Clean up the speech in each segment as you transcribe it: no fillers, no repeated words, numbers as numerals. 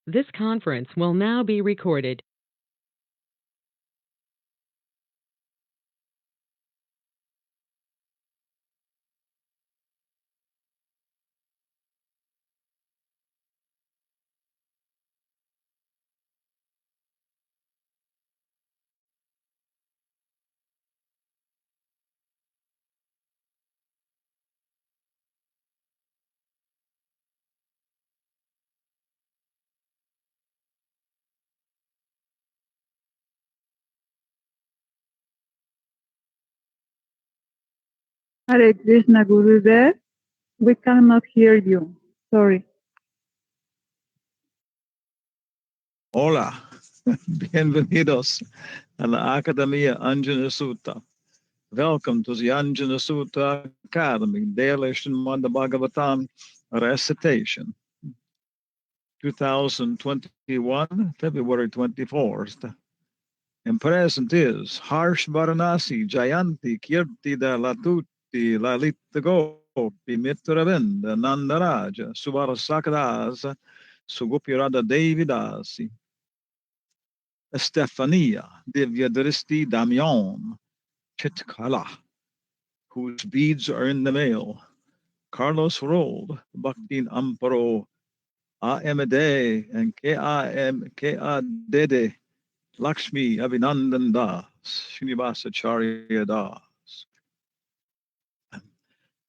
This conference will now be recorded. Hare Krishna, Gurudev. We cannot hear you. Sorry. Hola, bienvenidos a la Academia Anjana Sutta. Welcome to the Anjana Sutta Academy, daily Srimad Bhagavatam recitation. 2021, February 24th. And present is Harsh Varanasi, Jayanti, Kirti da Latuti, Lalita Gopi, Mitravinda, Nandaraja, Suvarasakadas, Sugopirada Devidasi. Estefania, Divyadristi Damian, Chitkala, whose beads are in the mail. Carlos Rold, Bhaktin Amparo, A.M.D. and K.A. Dede, Lakshmi Avinandan Das, Srinivasacharya Das.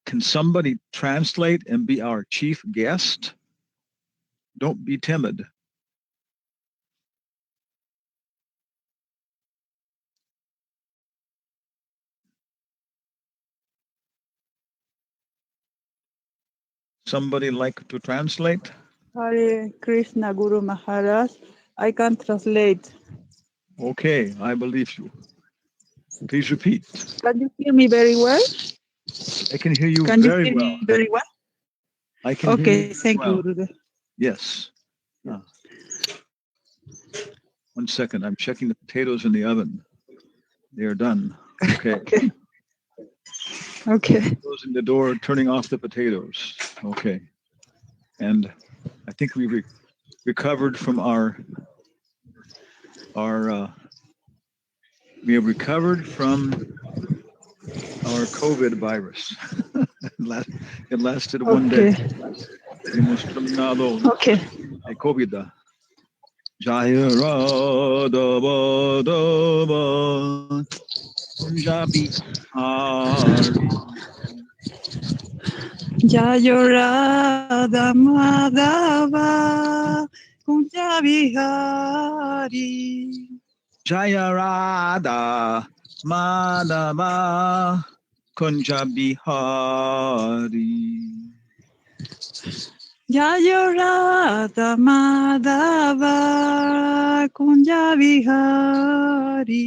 Can somebody translate and be our chief guest? Don't be timid. Somebody like to translate? Hare Krishna, Guru Maharaj. I can translate. Okay, I believe you. Please repeat. Can you hear me very well? I can hear you Can you very hear well. me very well? I can hear you very thank well. you, Gurudev. Yes. 1 second. I'm checking the potatoes in the oven. They are done. Okay. Okay. Closing the door, turning off the potatoes. Okay. And I think we recovered from we have recovered from our COVID virus. It lasted 1 day. Hemos terminado de COVID. Jaya Radha Vadava Punjabi Hari. Jaya Radha Madhava Kunja Vihari. Jaya Radha Madhava Kunja Bihari. Jaya Radha Madhava Kunja Vihari.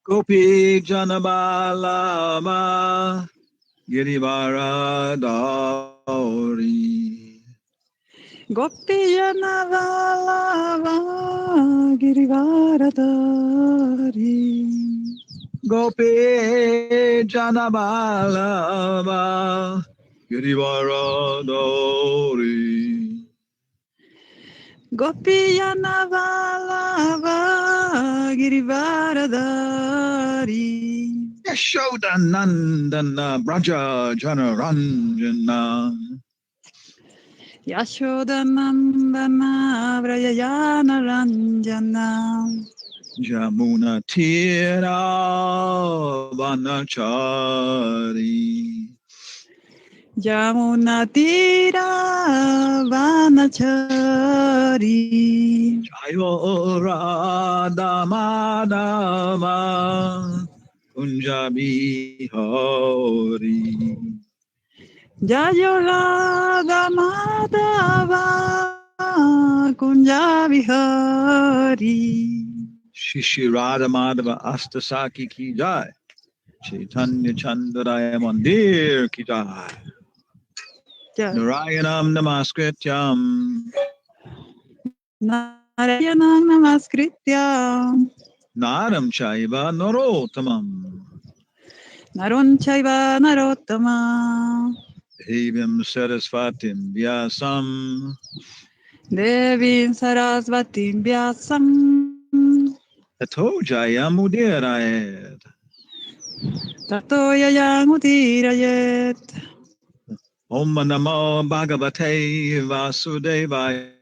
Gopi Janabalama Girivara Dauri. Gopi Janavalava Girivaradari. Gopi Janabalama Girivara Dauri. Gopi Janavalava Girivaradari. Yashodanandana Braja Janaranjana. Yashodanandana Vrayayana Ranjana. Jamuna Tira Vanachari. Yamuna Tira Vanachari. Jayo Radha Madhava Kunjabi Hari. Jayo Radha Madhava Kunja Vihari. Shishi Radha Madhava Astasaki Ki Jai. Chaitanya Chandaraya Mandir Ki Jai. Narayanam Namaskrityam. Narayanam Namaskrityam. Naram Chaiva Narotamam. Naron Chaiva Narottama. Devim Sarasvatim Vyasam. Devim Sarasvatim Vyasam Tato Jayamudiraed. Tato Yayamudirayet. Om Namo Bhagavate Vasudevaya.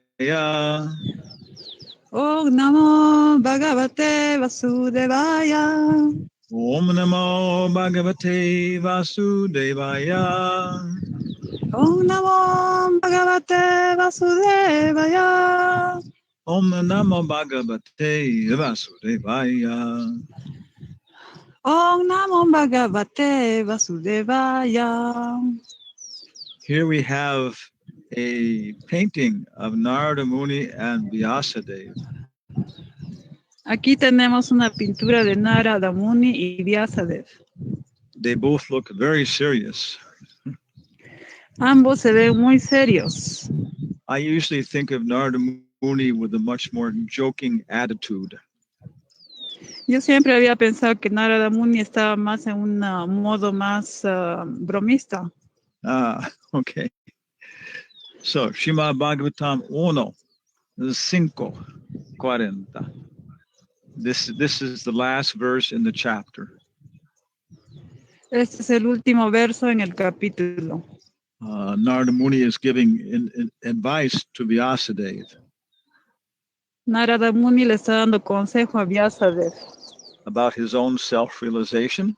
Om Namo Bhagavate Vasudevaya. Om Namo Bhagavate Vasudevaya. Om Namo Bhagavate Vasudevaya. Om Namo Bhagavate Vasudevaya. Om Namo Bhagavate Vasudevaya. Here we have a painting of Narada Muni and Vyasadeva. Aquí tenemos una pintura de Narada Muni y Vyasadev. They both look very serious. Ambos se ven muy serios. I usually think of Narada Muni with a much more joking attitude. Yo siempre había pensado que Narada Muni estaba más en un modo más bromista. Okay. So, Srimad Bhagavatam 1:5:40. This is the last verse in the chapter. Este es el último verso en el capítulo. Narada Muni is giving advice to Vyasadeva Narada Muni le está dando consejo a Vyasadev about his own self-realization.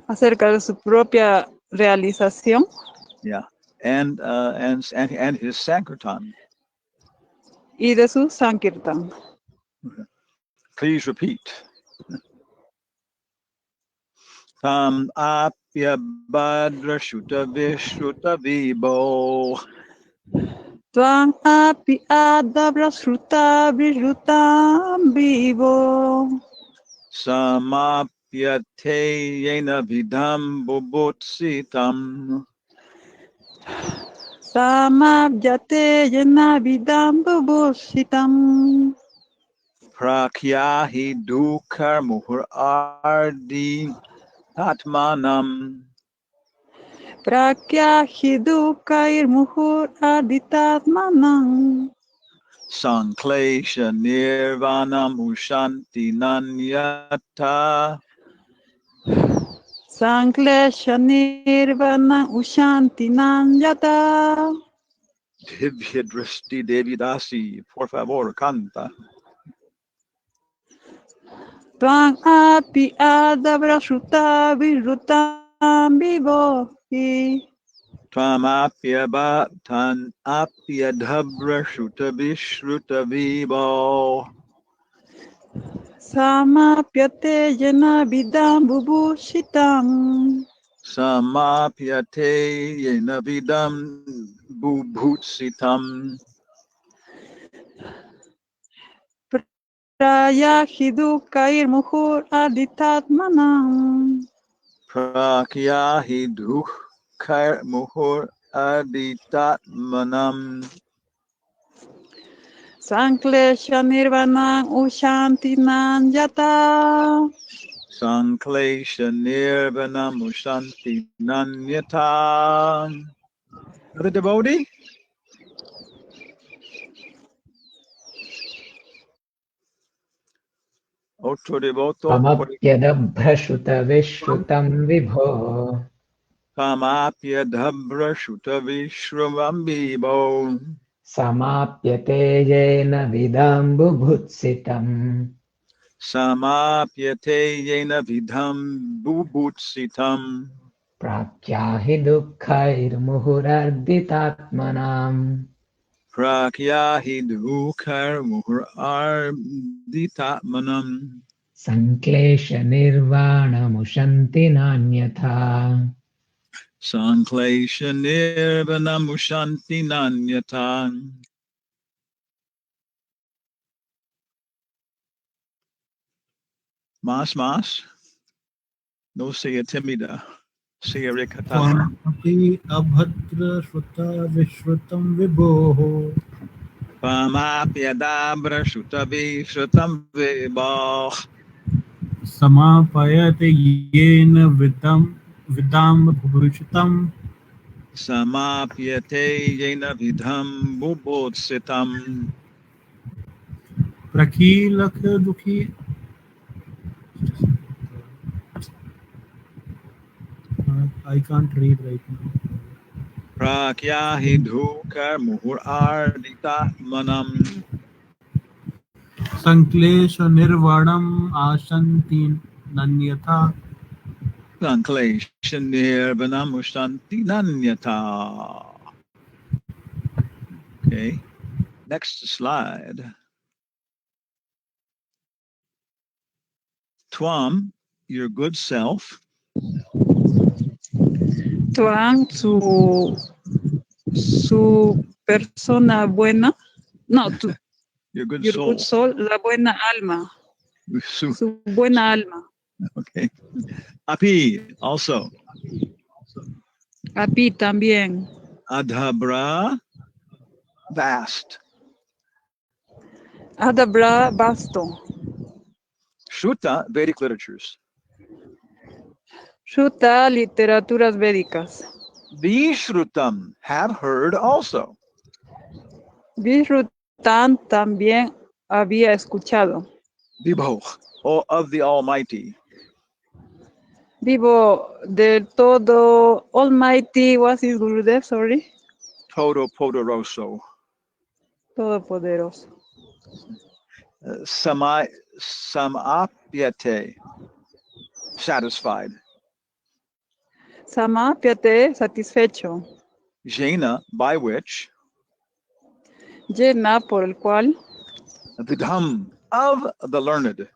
acerca de su propia realización. Yeah, and his Sankirtan. Y de su Sankirtan. Please repeat. Tam apya badra shuta vishruta vibo. Tvam api adabra shruta vishrutam vivo. Samapya te yena vidam bubutsitam. Samabhyate yena vidam bubushitam. Prakyahi dukar muhur ardi atmanam. Prakyahidukair muhur aditatmanam. Sanklesha nirvanam ushanti nanyata. Sanklesha nirvana ushanti nanyata. Divya Drishti Devidasi, por favor, canta. Tvam api adabra shruta virutam vivo. Tvamapya bhatan apya dhabra shuta vishruta vibo. Samapyate yena vidam bubushitam. Samapya te yena vidam bubhutsitam. Prayahidukair muhur aditatmanam. Prakyahi dukkar muhur aditatmanam. Sanklesha nirvana ushanti nanyata. Sanklesha nirvana mushanti nanyata. Other devotee? Otro devoto. Samapyadabhrashrutam vibho. Samapya dhabra shuta vishravam vibo. Samapyate yena vidam bubhutsitam. Samapya te yena vidham bubutsitam. Prakyahi dukkhair muhurarditatmanam. Prakyahi dukkar muhur arditatmanam. Sanklesha nirvana mushanti nanyatha. Sanklesha nirvana mushanti nanyata. Mas, no sea timida, sea rikata. Swami abhadra shruta vishrutam vibhoho. Pamapyadabra shutavi shrutam vibo. Samapayate yena vidam bhubhishitam. Samapyate yena vidham bubotsitam. Prakilak dukhi. I can't read right now. Prakyahi dhukar muhur ardita manam. Sanklesha nirvanam ashantin nanyatha. Sanklesha nirvanam ushanti nanyata. Okay, next slide. Twam, your good self. Tuan, su persona buena, no, Your good your soul. good soul, la buena alma, su buena alma. Okay. Api, also. Api también. Adhabra, vast. Adabra basto. Shruta, Vedic literatures. Shuta, literaturas védicas. Vishrutam, have heard also. Vishrutan también había escuchado. Vibho, or of the Almighty. Vivo del todo, Almighty, was his Gurudev, sorry? Todo poderoso. Todopoderoso. Samapyate, satisfied. Samapyate, satisfecho. Jena, by which. Llena, por el cual. Vidham, of the learned.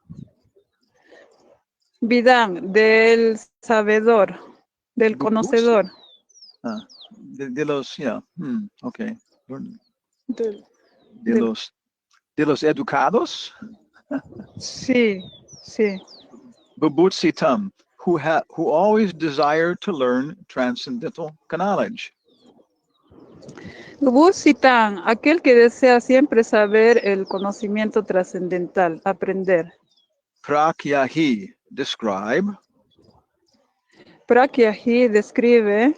Vidam, del sabedor, del conocedor. De los, yeah, okay. Del, De los educados. sí, sí. Bubutsitam, who always desire to learn transcendental knowledge. Busitan, aquel que desea siempre saber el conocimiento trascendental, aprender. Prakyahi, describe. Prakyahi describe.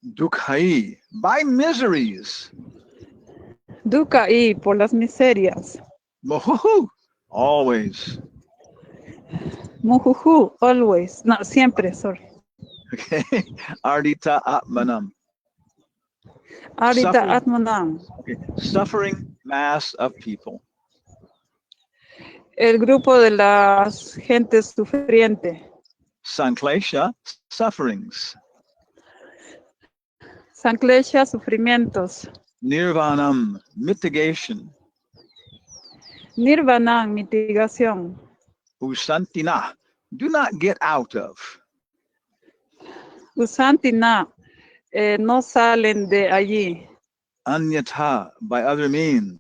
Dukhai, by miseries. Dukkha por las miserias. Mohuhu, always. Mujuju, always. No, siempre, sorry. Okay. Ardita atmanam. Arita Atmanam. Okay. Suffering mass of people. El grupo de las gentes sufriente. Sanklesha, sufferings. Sanklesha, sufrimientos. Nirvanam, mitigation. Nirvana, mitigación. Usantina, do not get out of. Usantina, no salen de allí. Anyatha, by other means.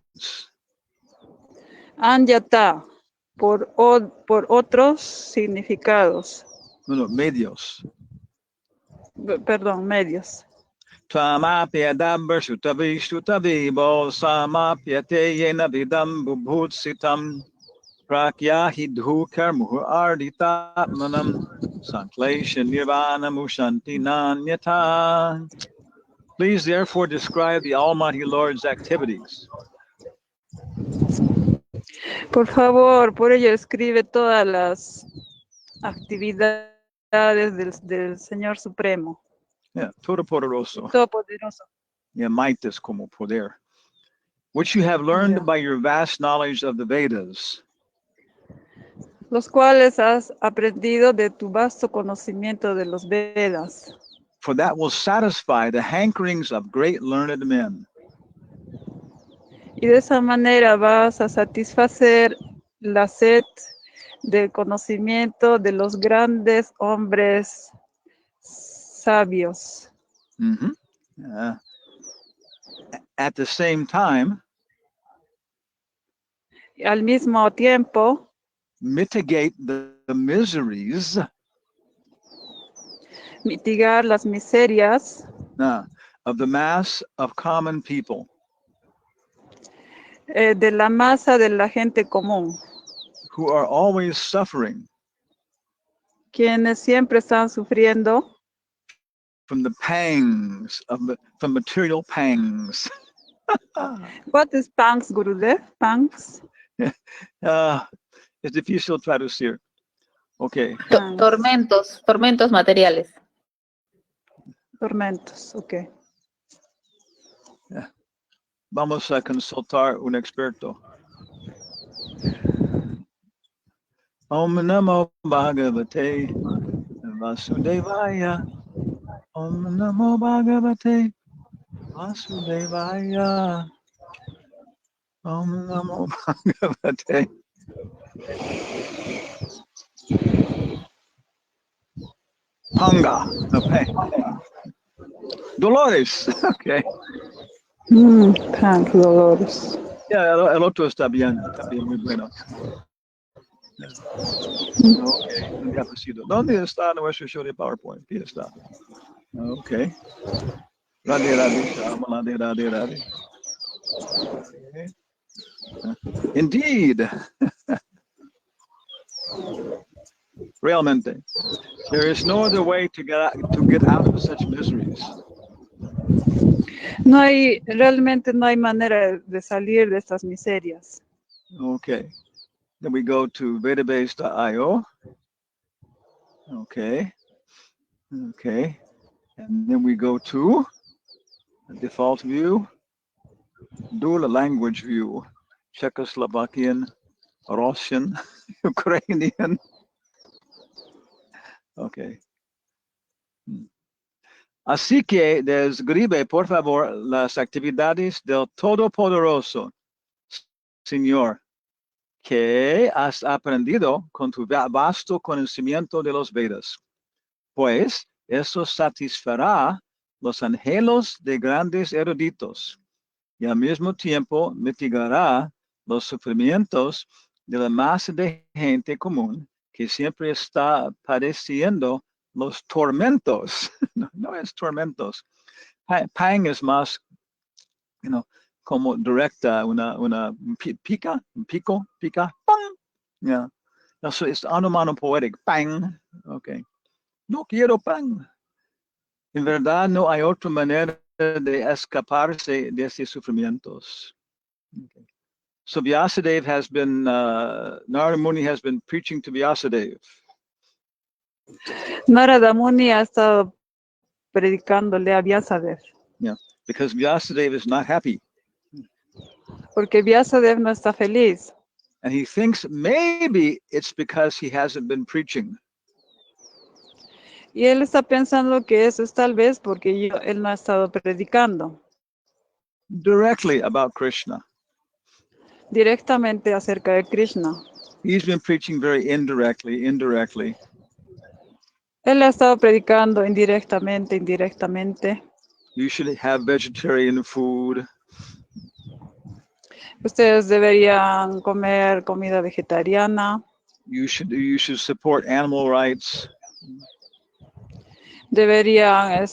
Anyata, por otros significados. No, medios. Perdón, medios. Tvamapyadabhar sutavi sutavibo samapyate yena vidam bubhutsitam prakyahi dhukar muhur arditatmanam sanklesha nirvana mushanti nanyata. Please therefore describe the Almighty Lord's activities. Por favor, por ello escribe todas las actividades del Señor Supremo. Yeah, todopoderoso. Todopoderoso. Yeah, might is como poder. Which you have learned Yeah. by your vast knowledge of the Vedas. Los cuales has aprendido de tu vasto conocimiento de los Vedas. For that will satisfy the hankerings of great learned men. Y de esa manera vas a satisfacer la sed del conocimiento de los grandes hombres sabios. Mm-hmm. At the same time, Y al mismo tiempo, mitigate the miseries mitigar las miserias of the mass of common people. De la masa de la gente común. Who are always suffering. Quienes siempre están sufriendo. from the pangs from material pangs. What is pangs, Gurudev? Pangs? Es difícil traducir. Okay. Pangs. Tormentos materiales. Tormentos, ok. Vamos a consultar un experto. Om Namo Bhagavate Vasudevaya. Om Namo Bhagavate Vasudevaya. Om Namo Bhagavate. Panga. Okay. Dolores. Okay. Pangs, dolores. Ya, el otro está bien muy bueno. Okay, ya pasito. ¿Dónde está nuestro show de PowerPoint? Aquí está. Okay. Radhe, radhe, shama, radhe, radhe, radhe. Okay. Indeed. Realmente. There is no other way to get out of such miseries. Realmente no hay manera de salir de estas miserias. Okay. Then we go to database.io. Okay. Okay. And then we go to the default view, dual language view, Czechoslovakian, Russian, Ukrainian. Okay. Así que describe, por favor, las actividades del Todopoderoso, Señor, que has aprendido con tu vasto conocimiento de los Vedas, pues eso satisfará los anhelos de grandes eruditos y al mismo tiempo mitigará los sufrimientos de la masa de gente común que siempre está padeciendo los tormentos. No es tormentos. Pang es más, como directa, una pica, pang. Yeah. Eso es onomatopoetic, pang. Okay. No quiero pang. En verdad no hay otra manera de escaparse de estos sufrimientos. Okay. So Vyasadeva has been, Narada Muni has been preaching to Vyasadeva. Narada Muni ha estado predicándole a Vyasadeva. Yeah, because Vyasadeva is not happy. Porque Vyasadeva no está feliz. And he thinks maybe it's because he hasn't been preaching. Y él está pensando que eso es tal vez porque él no ha estado predicando Directly about Krishna. directamente acerca de Krishna. He's been preaching very indirectly. Él ha estado predicando indirectamente. You should have vegetarian food. Ustedes deberían comer comida vegetariana. You should support animal rights. Deberían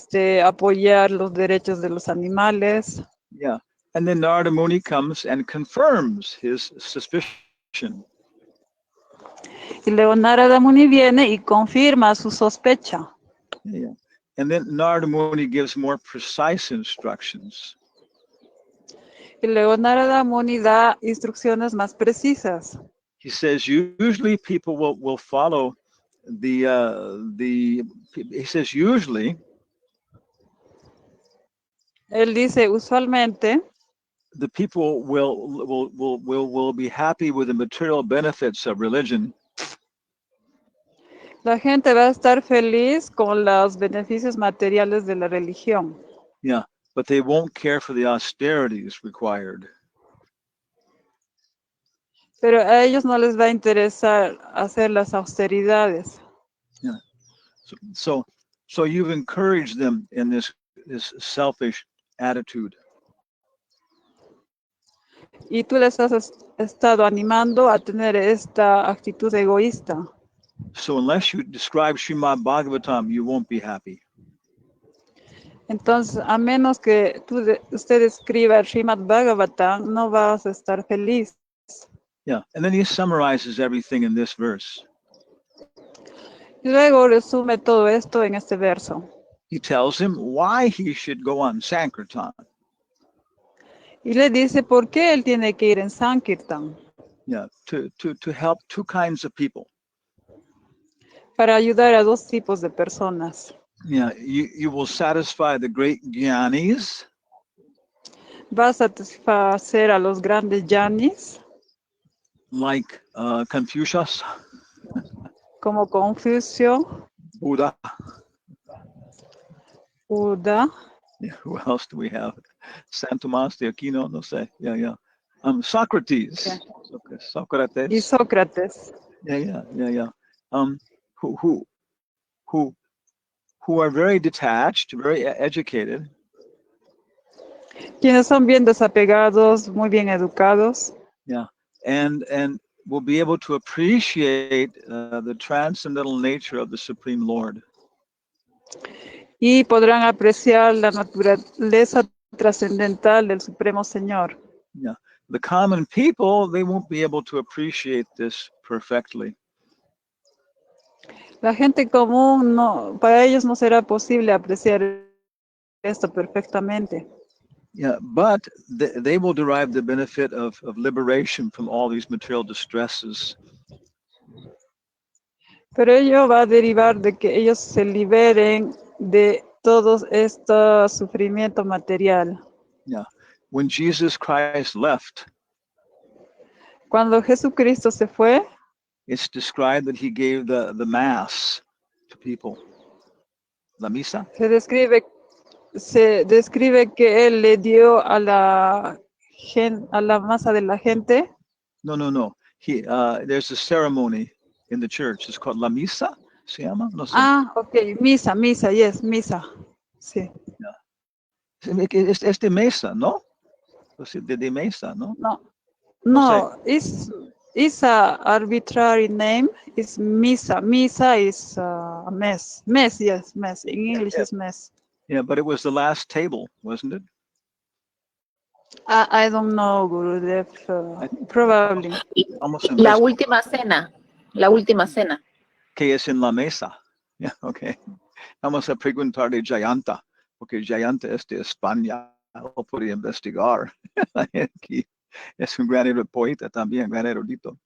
apoyar los derechos de los animales. Yeah. And then Narada Muni comes and confirms his suspicion. Y luego Narada Muni viene y confirma su sospecha. Yeah. And then Narada Muni gives more precise instructions. Y luego Narada Muni da instrucciones más precisas. He says usually people will follow he says usually Él dice usualmente the people will be happy with the material benefits of religion. la gente va a estar feliz con los beneficios materiales de la religión. Yeah, but they won't care for the austerities required. Pero a ellos no les va a interesar hacer las austeridades. Yeah. So you've encouraged them in this selfish attitude. Y tú les has estado animando a tener esta actitud egoísta. So unless you describe Srimad Bhagavatam, you won't be happy. Entonces, a menos que usted escriba el Srimad Bhagavatam, no vas a estar feliz. Yeah, and then he summarizes everything in this verse. Y luego resume todo esto en este verso. He tells him why he should go on Sankirtan. Y le dice por qué él tiene que ir en Sankirtan. Yeah, to help two kinds of people. Para ayudar a dos tipos de personas. Yeah, you will satisfy the great jnanis, Va a satisfacer a los grandes yanis, like Confucius, como Confucio, Buddha. Buda, Yeah, who else do we have? San Tomás de Aquino, no sé. Yeah. Socrates. Yeah. Socrates. y Sócrates. Yeah. Who are very detached, very educated, Quienes son bien desapegados, muy bien educados, and will be able to appreciate the transcendental nature of the Supreme Lord. y podrán apreciar la naturaleza trascendental del Supremo Señor. Yeah, the common people, they won't be able to appreciate this perfectly. La gente común, no, para ellos no será posible apreciar esto perfectamente. Yeah, but they will derive the benefit of liberation from all these material distresses. Pero ello va a derivar de que ellos se liberen de todo este sufrimiento material. Yeah, when Jesus Christ left, Cuando Jesucristo se fue, it's described that he gave the mass to people. La misa? se describe que él le dio a la masa de la gente. No. There's a ceremony in the church. It's called la misa. ¿Se llama? No sé. Ah, ok, misa, yes, misa. Sí. Es de mesa, ¿no? De mesa, ¿no? No, it's a arbitrary name. It's misa. Misa is mess. Mess, yes, mess. In English is mess. Yeah, but it was the last table, wasn't it? I don't know, Gurudev. Probably. Almost La última cena. La última cena. Que es en la mesa. Yeah, okay. Vamos a preguntarle a Jayanta, porque Jayanta es de España. Lo puede investigar. Aquí es un gran poeta también, gran erudito.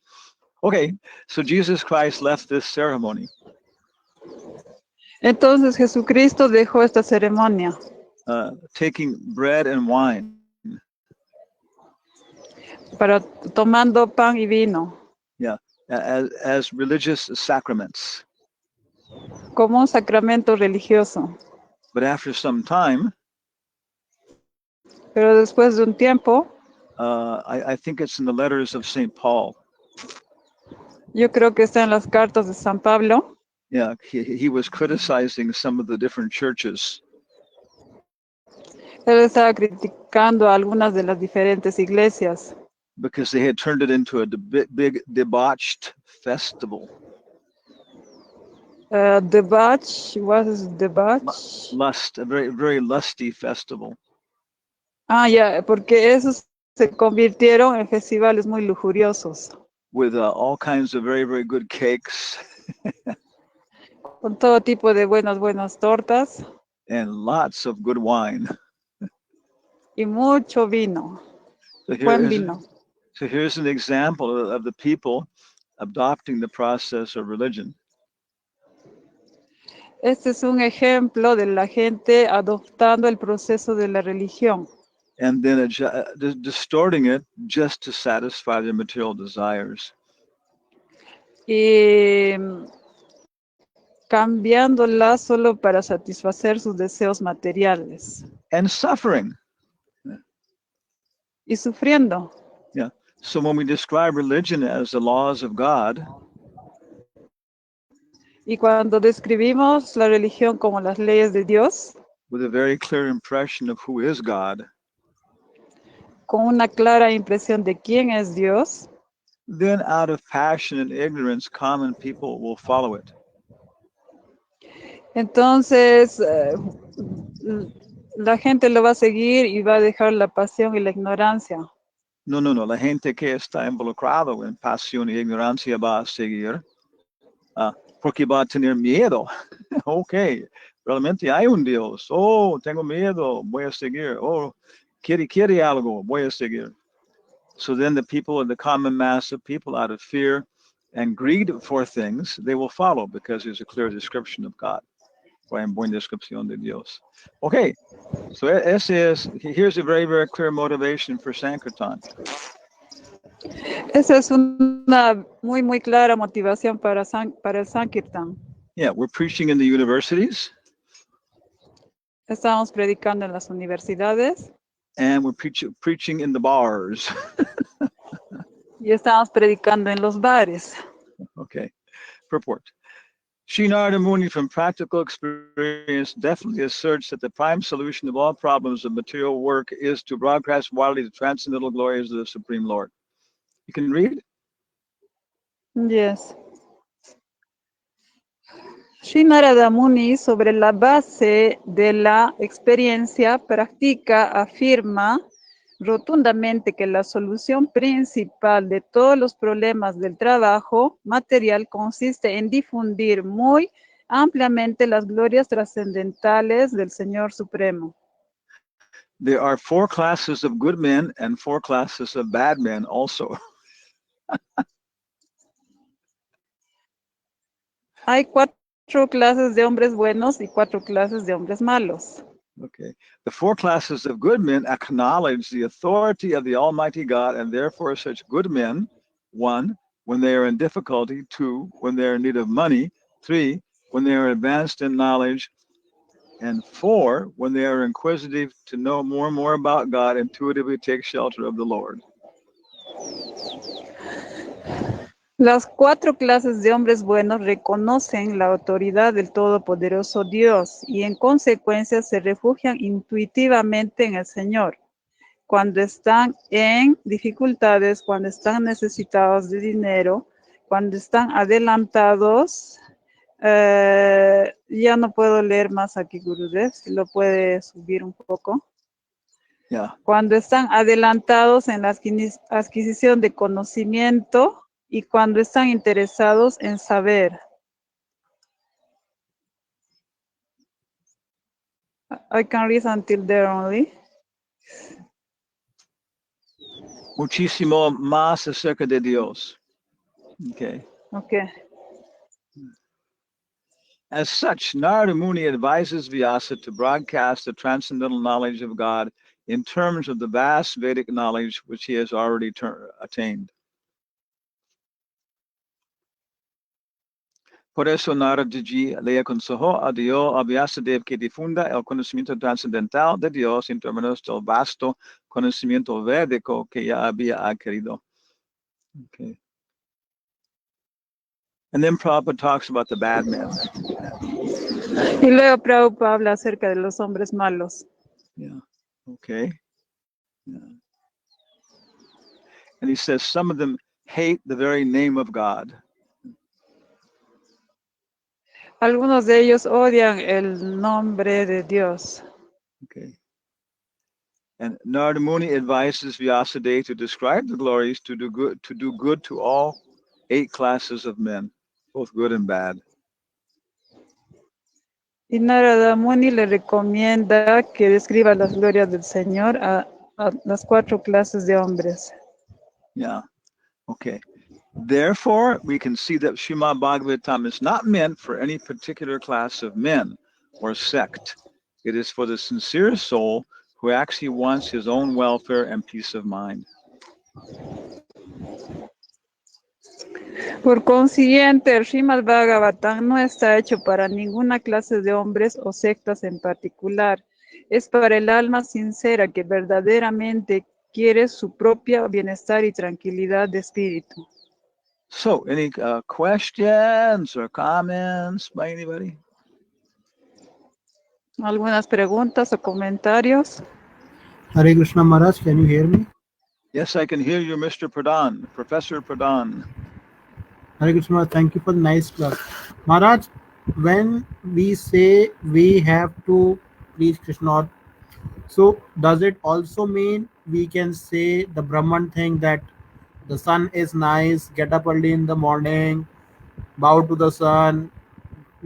Okay, so Jesus Christ left this ceremony. Entonces Jesucristo dejó esta ceremonia. Taking bread and wine. Para tomando pan y vino. Yeah, as religious sacraments. Como un sacramento religioso. But after some time, pero después de un tiempo, I think it's in the letters of St. Paul. Yo creo que está en las cartas de San Pablo. Yeah, he was criticizing some of the different churches. Él estaba criticando a algunas de las diferentes iglesias. Because they had turned it into a big debauched festival. Debauch, what is debauch? Lust, a very, very lusty festival. Ah, ya, porque esos se convirtieron en festivales muy lujuriosos. With all kinds of very, very good cakes. Con todo tipo de buenas tortas. And lots of good wine. Y mucho vino. Buen vino. So here's an example of the people adopting the process of religion. Este es un ejemplo de la gente adoptando el proceso de la religión. And then distorting it just to satisfy their material desires. Y cambiándola solo para satisfacer sus deseos materiales. And suffering. Y sufriendo. Yeah. So when we describe religion as the laws of God, y cuando describimos la religión como las leyes de Dios, with a very clear impression of who is God, con una clara impresión de quién es Dios, then out of passion and ignorance, common people will follow it. Entonces, la gente lo va a seguir y va a dejar la pasión y la ignorancia. No. La gente que está involucrado en pasión y ignorancia va a seguir porque va a tener miedo. Okay, Realmente hay un Dios. Oh, tengo miedo, voy a seguir. Oh, quiere algo, voy a seguir. So then the people, the common mass of people, out of fear and greed for things, they will follow because there's a clear description of God. Buena descripción de Dios. Okay, so here's a very, very clear motivation for Sankirtan. Esa es una muy, muy clara motivación para el Sankirtan. Yeah, we're preaching in the universities. Estamos predicando en las universidades. And we're preaching in the bars. Y estamos predicando en los bares. Okay, purport. Sri Narada Muni, from practical experience, definitely asserts that the prime solution of all problems of material work is to broadcast widely the transcendental glories of the Supreme Lord. You can read? Yes. Sri Narada Muni, sobre la base de la experiencia práctica, afirma rotundamente que la solución principal de todos los problemas del trabajo material consiste en difundir muy ampliamente las glorias trascendentales del Señor Supremo. There are 4 classes of good men and 4 classes of bad men also. Hay 4 clases de hombres buenos y 4 clases de hombres malos. Okay. The 4 classes of good men acknowledge the authority of the Almighty God, and therefore such good men, 1, when they are in difficulty, 2, when they are in need of money, 3, when they are advanced in knowledge, and 4, when they are inquisitive to know more and more about God, intuitively take shelter of the Lord. Las 4 clases de hombres buenos reconocen la autoridad del Todopoderoso Dios y en consecuencia se refugian intuitivamente en el Señor. Cuando están en dificultades, cuando están necesitados de dinero, cuando están adelantados, ya no puedo leer más aquí, Gurudev, si lo puede subir un poco. Yeah. Cuando están adelantados en la adquisición de conocimiento, y cuando están interesados en saber. I can read until there only. Muchísimo más acerca de Dios. Okay. Okay. As such, Narada Muni advises Vyasa to broadcast the transcendental knowledge of God in terms of the vast Vedic knowledge which he has already attained. Por eso Naradaji le aconsejó a Dios a Vyasadeva que difunda el conocimiento trascendental de Dios en términos del vasto conocimiento védico que ya había adquirido. Okay. And then Prabhupada talks about the bad men. Y luego Prabhupada habla acerca de los hombres malos. Yeah. Okay. Yeah. And he says some of them hate the very name of God. Algunos de ellos odian el nombre de Dios. Okay. And Narada Muni advises Vyasadeva to describe the glories to do good to all 8 classes of men, both good and bad. Y Narada Muni le recomienda que describa las glorias del Señor a las 4 clases de hombres. Yeah. Okay. Therefore, we can see that Srimad Bhagavatam is not meant for any particular class of men or sect. It is for the sincere soul who actually wants his own welfare and peace of mind. Por consiguiente, el Srimad Bhagavatam no está hecho para ninguna clase de hombres o sectas en particular. Es para el alma sincera que verdaderamente quiere su propio bienestar y tranquilidad de espíritu. So, any questions or comments by anybody? ¿Algunas preguntas o comentarios? Hare Krishna Maharaj, can you hear me? Yes, I can hear you, Mr. Pradhan, Professor Pradhan. Hare Krishna Maharaj, thank you for the nice class. Maharaj, when we say we have to preach Krishna, so does it also mean we can say the Brahman thing that the sun is nice, get up early in the morning, bow to the sun,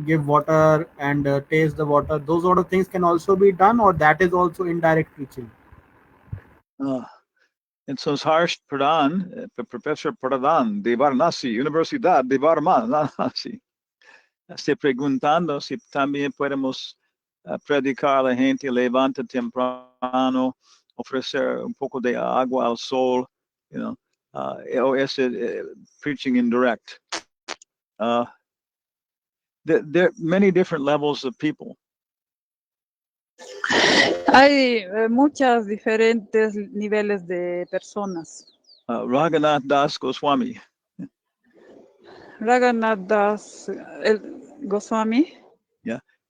give water and taste the water, those sort of things can also be done, or that is also indirect teaching? Entonces, Harsh Pradhan, Professor Pradhan de Varanasi, Universidad de Varanasi, se preguntando si también podemos predicar a la gente, levanta temprano, ofrecer un poco de agua al sol, you know, o ese preaching indirect. There are many different levels of people. Hay muchos diferentes niveles de personas. Raghunath Das Goswami, Raghunath Das Goswami,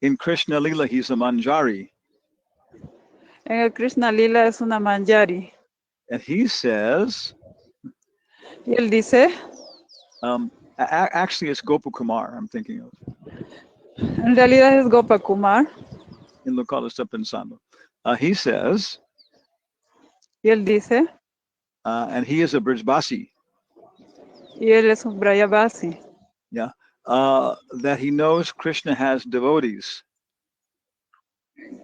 in Krishna Lila, he's a Manjari. en el Krishna Lila es una manjari. And he says, Y él dice, actually it's Gopakumar I'm thinking of. en realidad es Gopakumar. In lo cual está pensando. He says, Y él dice, and he is a Brijbasi, y él es un Brayabasi, that he knows Krishna has devotees.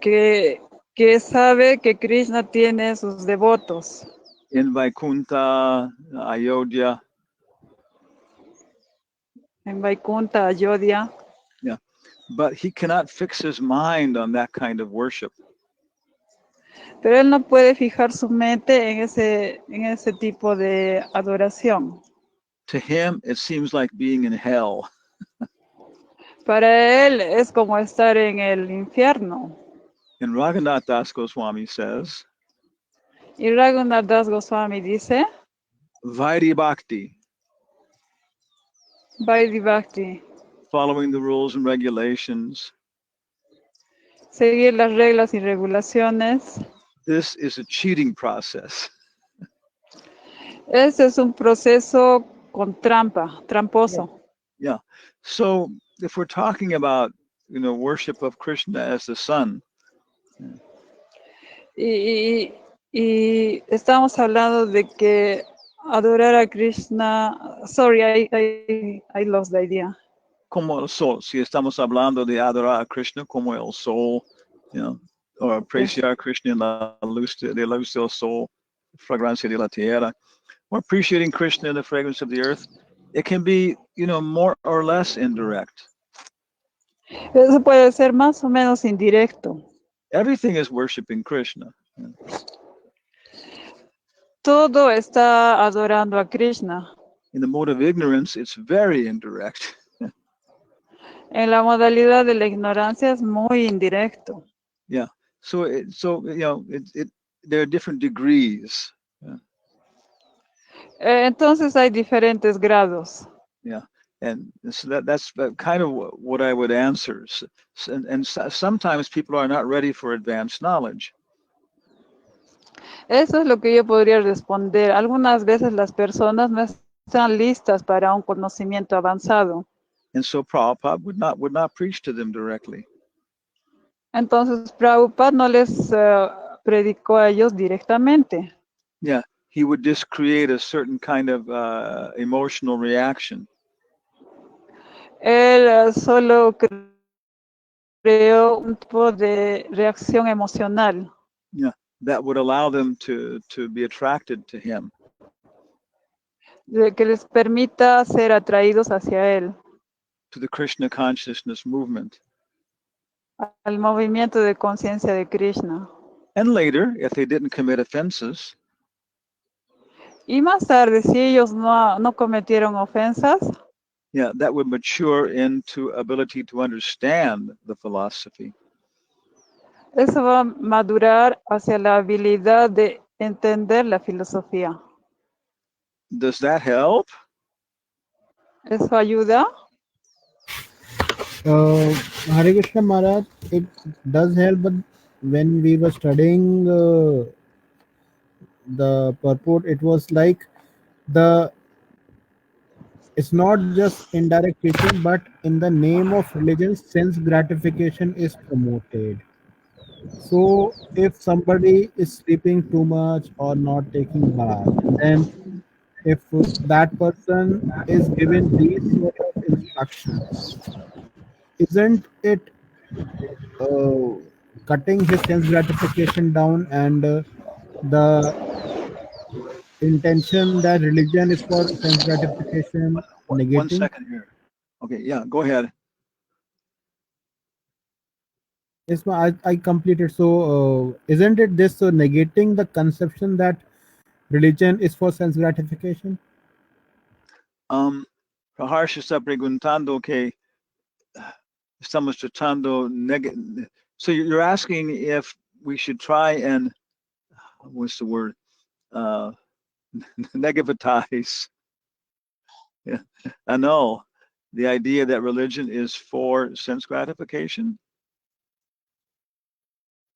que sabe que Krishna tiene sus devotos In Vaikunta, Ayodhya. en Vaikunta, Ayodhya. But he cannot fix his mind on that kind of worship. Pero él no puede fijar su mente en ese tipo de adoración. To him, it seems like being in hell. Para él es como estar en el infierno. And Raghunath Das Goswami says, Y Raghunath Das Goswami dice, Vaidhi Bhakti, Vaidhi Bhakti, following the rules and regulations. seguir las reglas y regulaciones. This is a cheating process. Ese es un proceso con trampa, tramposo. Yeah. So if we're talking about, worship of Krishna as the sun. Y estamos hablando de que adorar a Krishna. Sorry, I lost the idea. Como el sol. Si estamos hablando de adorar a Krishna como el sol, o apreciar a Krishna en la luz del sol, fragancia de la tierra, or appreciating Krishna in the fragrance of the earth, it can be, more or less indirect. Eso puede ser más o menos indirecto. Everything is worshiping Krishna. Todo está adorando a Krishna. In the mode of ignorance, it's very indirect. En la modalidad de la ignorancia es muy indirecto. Yeah. So there are different degrees. Entonces hay diferentes grados. Yeah. And so that's kind of what I would answer. And sometimes people are not ready for advanced knowledge. Eso es lo que yo podría responder. Algunas veces las personas no están listas para un conocimiento avanzado. And so Prabhupada would not preach to them directly. Entonces Prabhupada no les predicó a ellos directamente. Yeah, he would just create a certain kind of emotional reaction. Él solo creó un tipo de reacción emocional. Yeah, that would allow them to be attracted to him. Que les permita ser atraídos hacia él. To the Krishna consciousness movement. Al movimiento de conciencia de Krishna. And later, if they didn't commit offenses. Y más tarde, si ellos no cometieron ofensas. Yeah, that would mature into ability to understand the philosophy. Eso va a madurar hacia la habilidad de entender la filosofía. Does that help? ¿Eso ayuda? Hare Krishna Maharaj, it does help, but when we were studying the purport, it was like it's not just indirect teaching, but in the name of religion, sense gratification is promoted. So if somebody is sleeping too much or not taking bath, then if that person is given these sort of instructions, isn't it cutting his sense gratification down, and the intention that religion is for sense gratification One negating? second here. Okay, yeah, go ahead. Yes, I completed. So, isn't it this negating the conception that religion is for sense gratification? Praharsha está preguntando que estamos tratando so you're asking if we should try and what's the word? Negativize, yeah, annul the idea that religion is for sense gratification.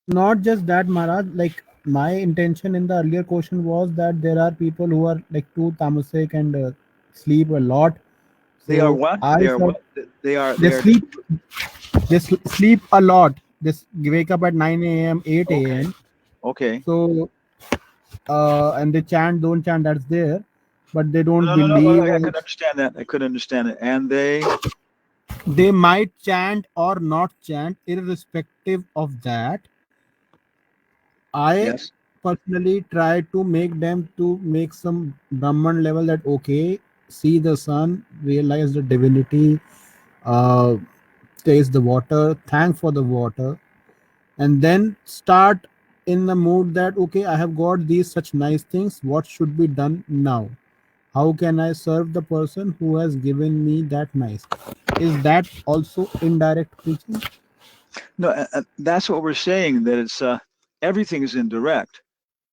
Not just that, Maharaj. Like, my intention in the earlier question was that there are people who are like too tamasic and sleep a lot. They are So what? I They are thought what? They they are sleep sleep a lot. Wake up at 9 a.m., 8 okay. a.m. Okay. So and they don't chant, that's there, but they don't No. believe, I or could understand that. I could understand it. And they might chant or not chant. Irrespective of that, I yes. personally try to make them to make some Brahman level, that okay, see the sun, realize the divinity, uh, taste the water, thank for the water, and then start in the mood that okay, I have got these such nice things. What should be done now? How can I serve the person who has given me that nice? Is that also indirect preaching? No, that's what we're saying. That it's everything is indirect.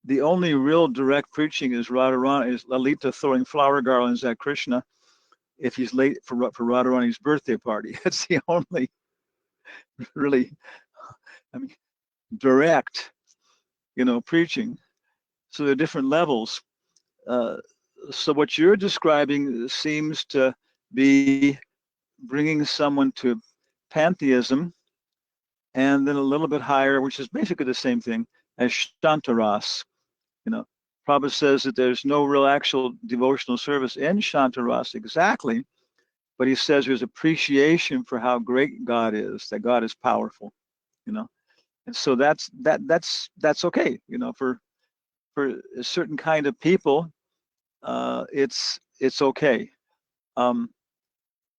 The only real direct preaching is Lalita throwing flower garlands at Krishna if he's late for Radharani's birthday party. That's the only really, I mean, direct, preaching. So there are different levels. Uh, so what you're describing seems to be bringing someone to pantheism, and then a little bit higher, which is basically the same thing as Shantaras. You know, Prabhupada says that there's no real actual devotional service in Shantaras exactly, but he says there's appreciation for how great God is, that God is powerful, and so that's okay, for a certain kind of people, it's okay. Um,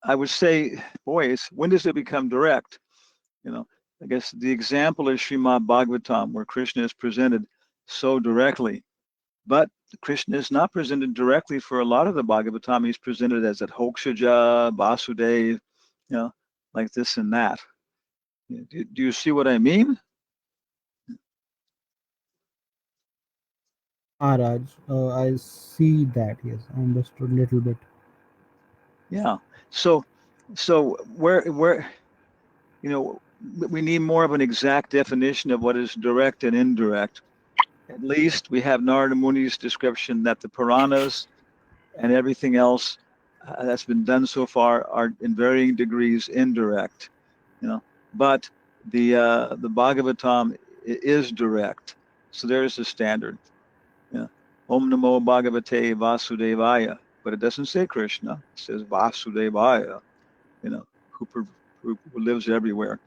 I would say, boys, when does it become direct? You know, I guess the example is Srimad Bhagavatam, where Krishna is presented so directly. But Krishna is not presented directly for a lot of the Bhagavatam. He's presented as at Hokshaja, Vasudev, like this and that. Do you see what I mean? Maharaj, I see that. Yes, I understood a little bit. Yeah. So where we need more of an exact definition of what is direct and indirect. At least we have Narada Muni's description that the Puranas and everything else that's been done so far are in varying degrees indirect, but the Bhagavatam is direct. So there's the standard. Om Namo Bhagavate Vasudevaya, but it doesn't say Krishna. It says Vasudevaya, who, who lives everywhere.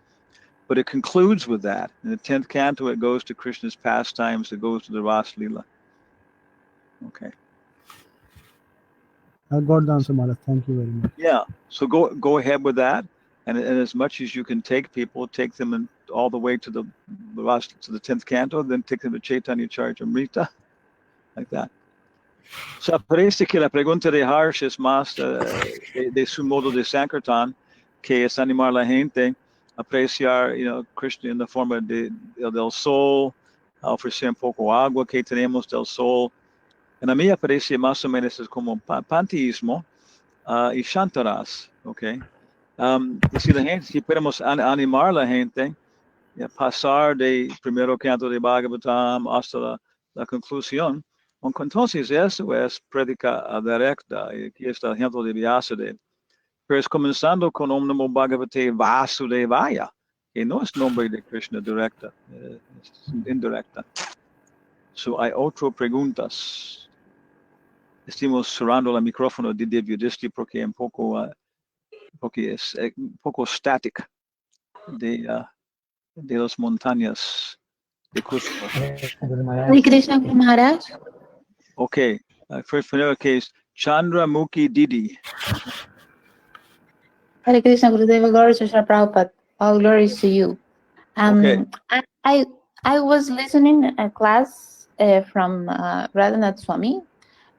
But it concludes with that. In the 10th canto, it goes to Krishna's pastimes. It goes to the Ras Lila. Okay. I got the answer, Maharaj. Thank you very much. Yeah. So go ahead with that, and as much as you can take people, take them all the way to the 10th canto, then take them to Chaitanya Charitamrita, like that. So parece que la pregunta de Harsh es más de su modo de Sankirtan, que es animar la gente, apreciar, Krishna en la forma del sol, ofrecer un poco agua que tenemos del sol. En a mí aparece más o menos es como panteísmo y Shantaras, ¿ok? Y si podemos animar a la gente, pasar de primero canto de Bhagavatam hasta la conclusión, entonces eso es prédica directa, y aquí está el ejemplo de Vyasadeva. Pero es comenzando con Om Namo Bhagavate Vasudevaya, que no es nombre de Krishna directa, es indirecta. So hay otras preguntas. Estamos cerrando el micrófono de Divyadristi porque un poco porque es un poco static de las montañas de Cusco. Guru Maharaj. Hare Krishna, Guru Maharaj. Okay, first familiar case, Chandramukhi Didi. Hare Krishna, Gurudeva Gaura Shashra Prabhupada. All glories to you. Okay. I was listening a class from Radhanath Swami,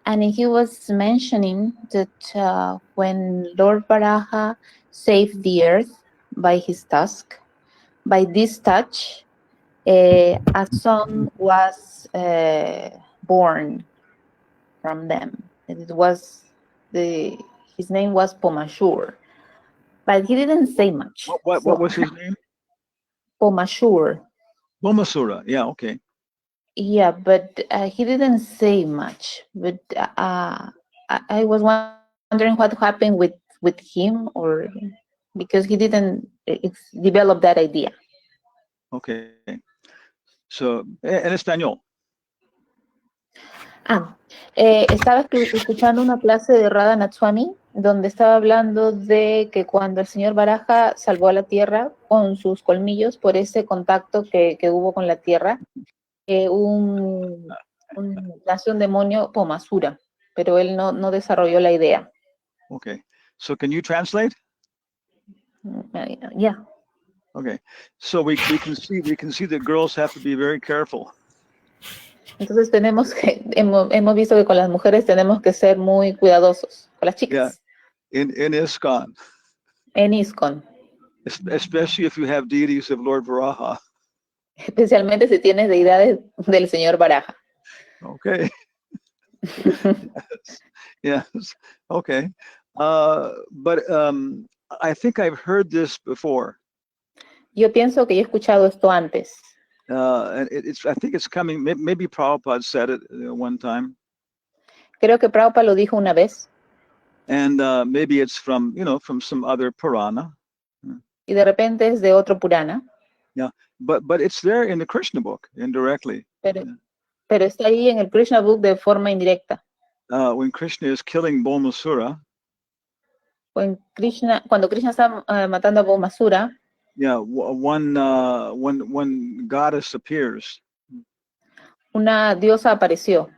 and he was mentioning that when Lord Varaha saved the earth by his tusk, by this touch, a son was born from them. It was his name was Pomashur, but he didn't say much. What was his name? Pomashur. Bomasura. Yeah. Okay. Yeah, but he didn't say much. But I was wondering what happened with him, or because he didn't develop that idea. Okay. So, en español. Estaba escuchando una clase de Radhanath Swami donde estaba hablando de que cuando el señor Baraja salvó a la tierra con sus colmillos por ese contacto que hubo con la tierra, nació un demonio Pomasura, pero él no desarrolló la idea. Okay. So, can you translate? Yeah. Okay. So we can see that girls have to be very careful. Entonces hemos visto que con las mujeres tenemos que ser muy cuidadosos, con las chicas. Yeah. In ISKCON. En ISKCON. Especially if you have deities of Lord Varaha. Especialmente si tienes deidades del señor Baraja. Okay. Yes. Okay. But I think I've heard this before. Yo pienso que yo he escuchado esto antes. And I think it's coming. Maybe Prabhupada said it one time. Creo que Prabhupada lo dijo una vez. And maybe it's from some other Purana. Y de repente es de otro Purana. Yeah, but it's there in the Krishna book indirectly. Pero está ahí en el Krishna book de forma indirecta. When Krishna is killing Bomasura. Cuando Krishna está matando a Bomasura. Yeah, one goddess appears. Una diosa apareció.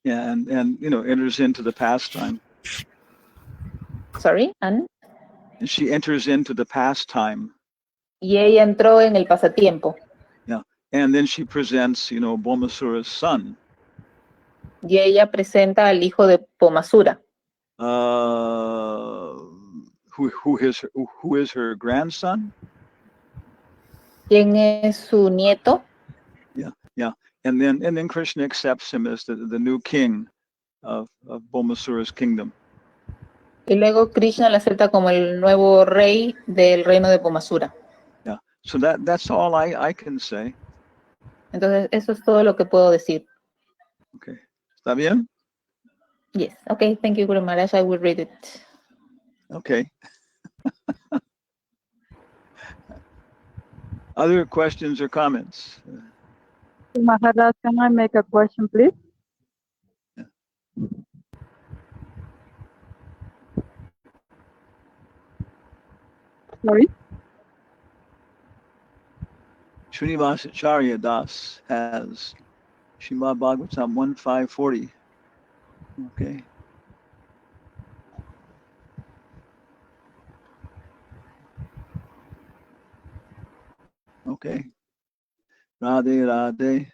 Yeah, and enters into the pastime. Sorry, and she enters into the pastime. Y ella entró en el pasatiempo. Yeah, and then she presents, Bomasura's son. Y ella presenta al hijo de Pomasura. Who is her grandson? ¿Quién es su nieto? Yeah. And then Krishna accepts him as the new king of Bomasura's kingdom. Y luego Krishna le acepta como el nuevo rey del reino de Pomasura. Yeah. So that's all I can say. Entonces eso es todo lo que puedo decir. Okay. ¿Está bien? Yes. Okay. Thank you, Guru Maharaj. I will read it. Okay. Other questions or comments? Maharaj, can I make a question, please? Yeah. Sorry? Srinivasacharya Das has Srimad Bhagavatam 1.5.40. Okay. Okay. Radhe Radhe.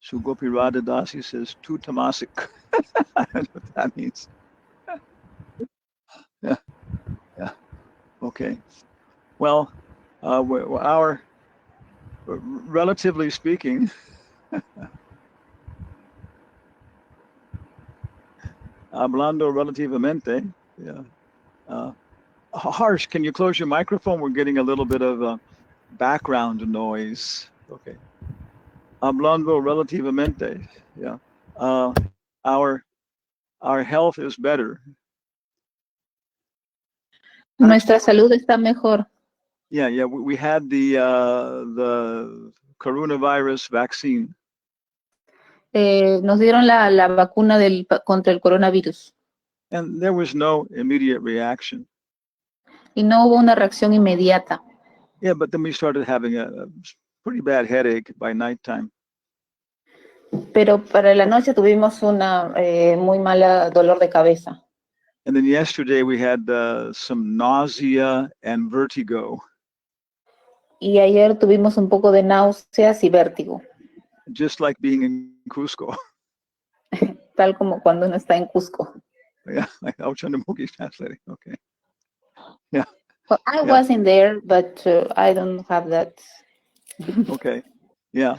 Sugopi Radha Dasi says tu tamasik. I don't know what that means. Yeah. Okay. Well, relatively speaking, hablando relativamente, yeah. Harsh, can you close your microphone? We're getting a little bit of background noise. Okay. Hablando relativamente, yeah. Our health is better. Nuestra salud está mejor. Yeah. We had the coronavirus vaccine. Nos dieron la vacuna contra el coronavirus. And there was no immediate reaction. Y no hubo una reacción inmediata. Yeah, but then we started having a pretty bad headache by nighttime. Pero para la noche tuvimos una muy mala dolor de cabeza. And then yesterday we had some nausea and vertigo, Y ayer tuvimos un poco de náuseas y vértigo, just like being in Cusco. tal como cuando uno está en Cusco. Yeah, like Auchandamuki is translating. Okay. Well, I Yeah. wasn't there, but I don't have that. Okay. Yeah.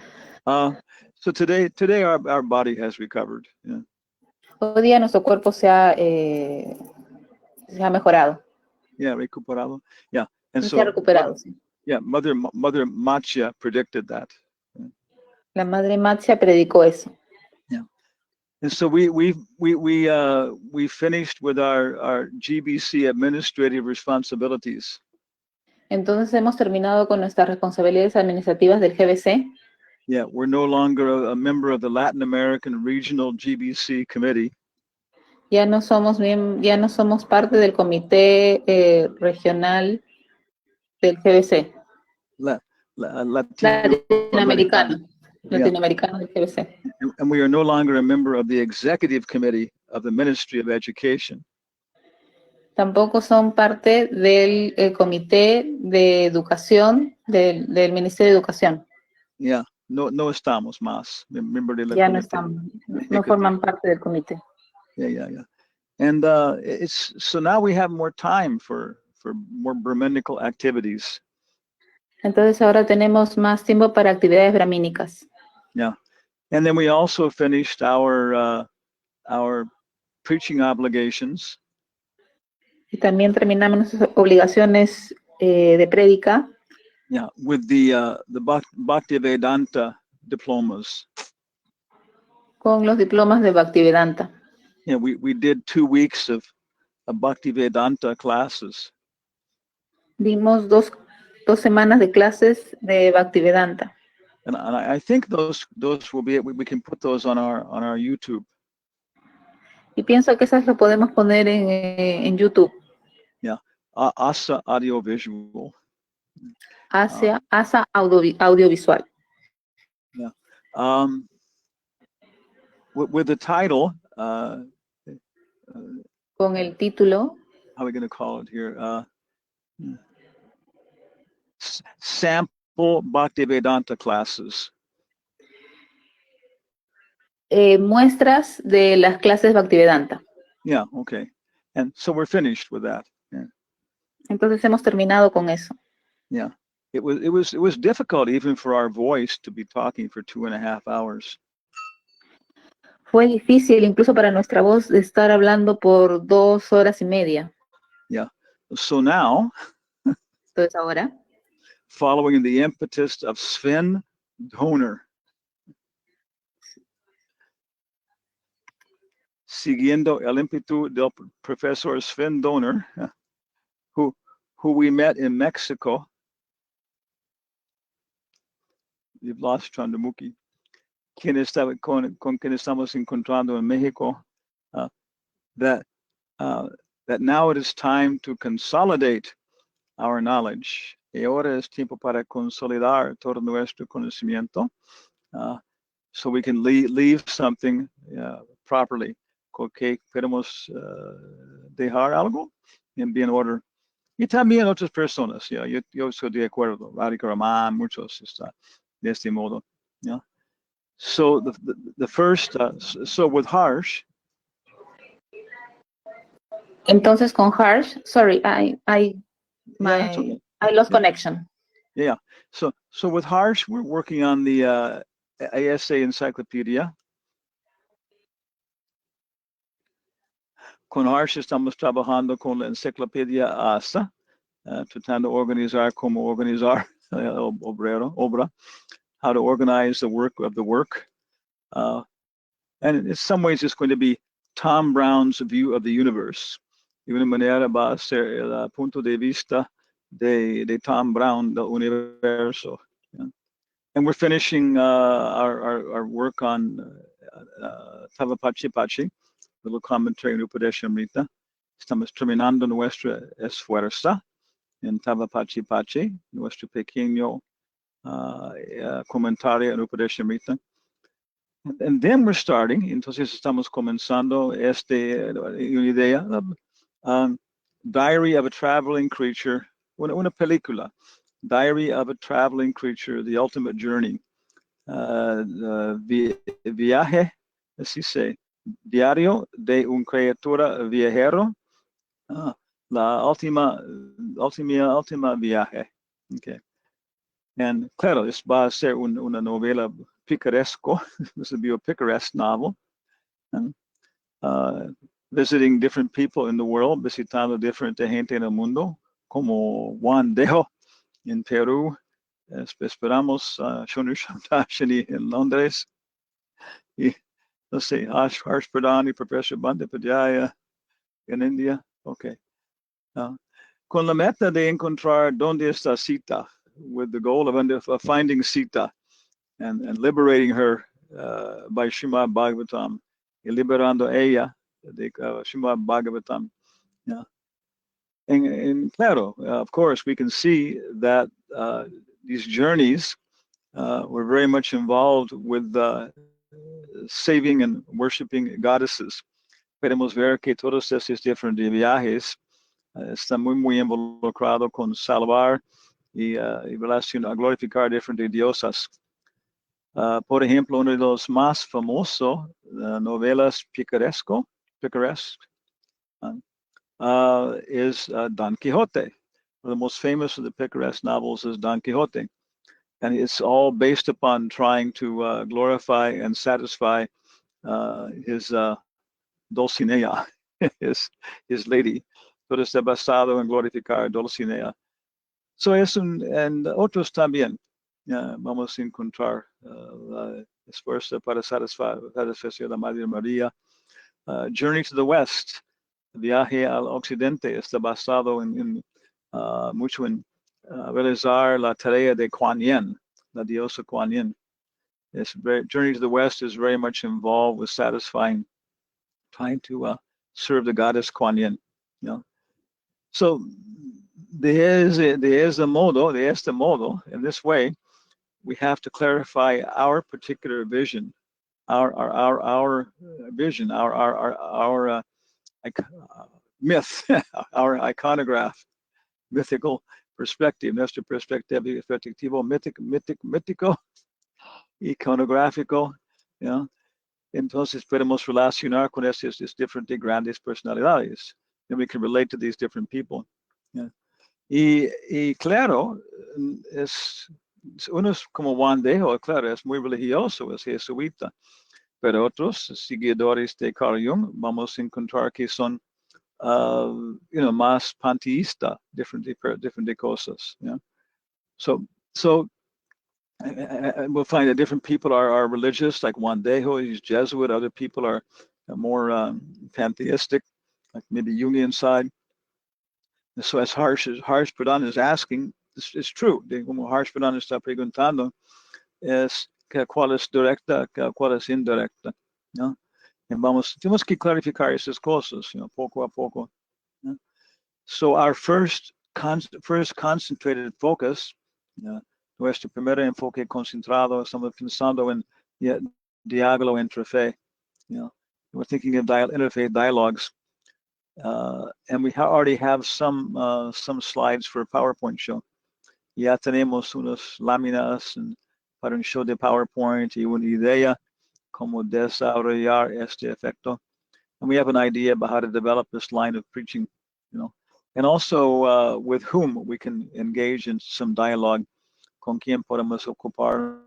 So today our body has recovered. Yeah. Hoy día nuestro cuerpo se ha mejorado, Yeah, recuperado. Yeah. And se ha so recuperado. Sí. yeah, Mother Machya predicted that. La Madre Matzia predicó eso. And so we finished with our GBC administrative responsibilities. Entonces hemos terminado con nuestras responsabilidades administrativas del GBC. Yeah, we're no longer a member of the Latin American Regional GBC Committee. Ya no somos parte del comité regional del GBC. Latinoamericano. Latinoamericano del GBC. And we are no longer a member of the executive committee of the Ministry of Education. Tampoco son parte del comité de educación del Ministerio de Educación. Yeah, no estamos más. Member de la Ya no comité. están, no forman parte del comité. Yeah. And so now we have more time for more Brahminical activities. Entonces ahora tenemos más tiempo para actividades brahmínicas. Yeah, and then we also finished our preaching obligations. Y también terminamos nuestras obligaciones de prédica. Yeah, with the Bhaktivedanta diplomas. Con los diplomas de Bhaktivedanta. Yeah, we did 2 weeks of Bhaktivedanta classes. Dimos dos semanas de clases de Bhaktivedanta. And I think those will be, we can put those on our YouTube. Y pienso que esas lo podemos poner en YouTube. Yeah, ASA audiovisual. ASA audiovisual. Yeah. With the title. Con el título. How are we going to call it here? Sample Bhaktivedanta classes. Muestras de las clases Bhaktivedanta. Yeah, okay. And so we're finished with that. Yeah. Entonces hemos terminado con eso. Yeah. It was difficult even for our voice to be talking for 2.5 hours. Fue difícil incluso para nuestra voz de estar hablando por 2 horas y media. Yeah. So now, entonces ahora, following the impetus of Sven Donor, siguiendo el ímpetu del profesor Sven Donor, who we met in Mexico. We've lost Chandamuki. Con quien estamos encontrando en México, that now it is time to consolidate our knowledge. Y ahora es tiempo para consolidar todo nuestro conocimiento, so we can leave something properly. Que queremos dejar algo en bien order. Y también otras personas, yo estoy de acuerdo. Radhika Raman, muchos están de este modo. Yeah. So the first, so with Harsh. Entonces con Harsh, sorry, I lost connection. Yeah. So with Harsh, we're working on the ASA Encyclopedia. Con Harsh estamos trabajando con la Enciclopedia ASA, tratando de organizar cómo organizar obra, how to organize the work of the work. And in some ways, it's going to be Tom Brown's view of the universe. De una manera va a ser el punto de vista de Tom Brown del universo. Yeah. And we're finishing our work on Tavapachi Pachi, little commentary en Upadeshamrita. Estamos terminando nuestra esfuerzo en Tavapachi Pachi, nuestro pequeño comentario en Upadeshamrita. And then we're starting, entonces estamos comenzando una idea, Diary of a Traveling Creature, una película, Diary of a Traveling Creature, The Ultimate Journey, viaje, así se, Diario de un criatura viajero, la última viaje. Okay. And claro, this va a ser una novela picaresco. This will be a picaresque novel. And, visiting different people in the world, visitando diferente gente en el mundo, como Juan Dejo en Perú. Esperamos Shonu Shamdashini en Londres. Y no sé, Harsh Pradhan y Professor Bandipajaya en India. Okay. Con la meta de encontrar dónde está Sita, with the goal of finding Sita and liberating her by Srimad Bhagavatam, y liberando ella de Srimad Bhagavatam. Yeah. And claro, of course, we can see that these journeys were very much involved with saving and worshiping goddesses. Podemos ver que todos estos diferentes viajes están muy involucrados con salvar y a glorificar diferentes diosas. Por ejemplo, uno de los más famosos novelas picaresque is Don Quixote. One of the most famous of the picaresque novels is Don Quixote. And it's all based upon trying to glorify and satisfy his Dulcinea, his lady. Todo está basado en glorificar Dulcinea. So and otros también. Vamos a encontrar esfuerzo para satisfacer la Madre María. Journey to the West, viaje al Occidente, está basado mucho en realizar la tarea de Kuan Yin, la diosa Kuan Yin. Journey to the West is very much involved with trying to serve the goddess Kuan Yin. You know? So de este modo, in this way, we have to clarify our particular vision, our vision, our myth, our iconograph, mythical perspective, nuestro perspectivo mítico, iconográfico, yeah. Entonces podemos relacionar con estas diferentes grandes personalidades. And we can relate to these different people. Yeah. Y claro, unos como Juan Dejo, claro, es muy religioso, es jesuita, pero otros seguidores de Carl Jung vamos a encontrar que son más panteísta, different cosas. Yeah. So we'll find that different people are religious, like Juan Dejo, he's Jesuit. Other people are more pantheistic, like maybe Jungian side. And so as Harsh Pradhan is asking, it's true. Como Harsh Pradhan está preguntando, es cuál es directa, cuál es indirecta. ¿No? Y tenemos que clarificar esas cosas, poco a poco. ¿No? So our first concentrated focus, nuestro primer enfoque concentrado, estamos pensando en diálogo entre fe. We're thinking of interfaith dialogues. And we already have some slides for a PowerPoint show. Ya tenemos unas láminas para un show de PowerPoint y una idea cómo desarrollar este efecto. And we have an idea about how to develop this line of preaching, and also with whom we can engage in some dialogue, con quien podemos ocuparnos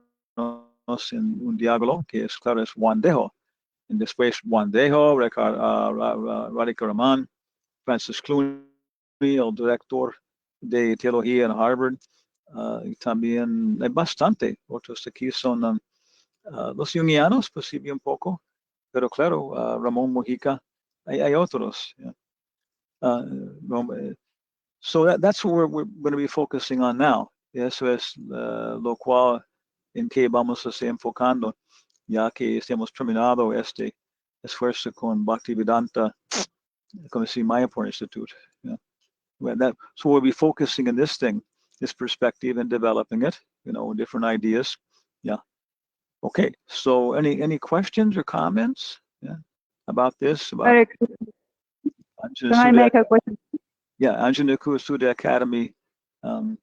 en un diálogo, que es claro, es Juan Dejo. And después Juan Dejo, Radhika Raman, Francis Clooney, el director de teología en Harvard, y también hay bastante. Otros aquí son los jungianos, pues sí, un poco, pero claro, Ramón Mojica, hay otros. Yeah. So that's what we're going to be focusing on now. Eso es lo cual en que vamos a estar enfocando, ya que hemos terminado este esfuerzo con Bhaktivedanta, como si Mayapur Institute. Yeah. So we'll be focusing on this thing, this perspective, and developing it, different ideas. Yeah. Okay. So any questions or comments? Yeah. About this? About Hare Krishna. Can I make a question? Yeah, Anjana Kusuda Academy. What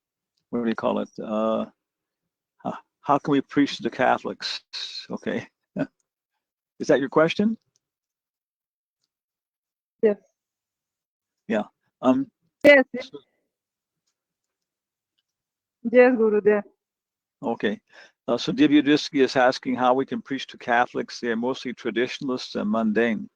do you call it? How can we preach to the Catholics? Okay. Is that your question? Yes. Yeah. Yes. Yes, Gurudev. Okay. So Divyadriski is asking how we can preach to Catholics. They are mostly traditionalists and mundane.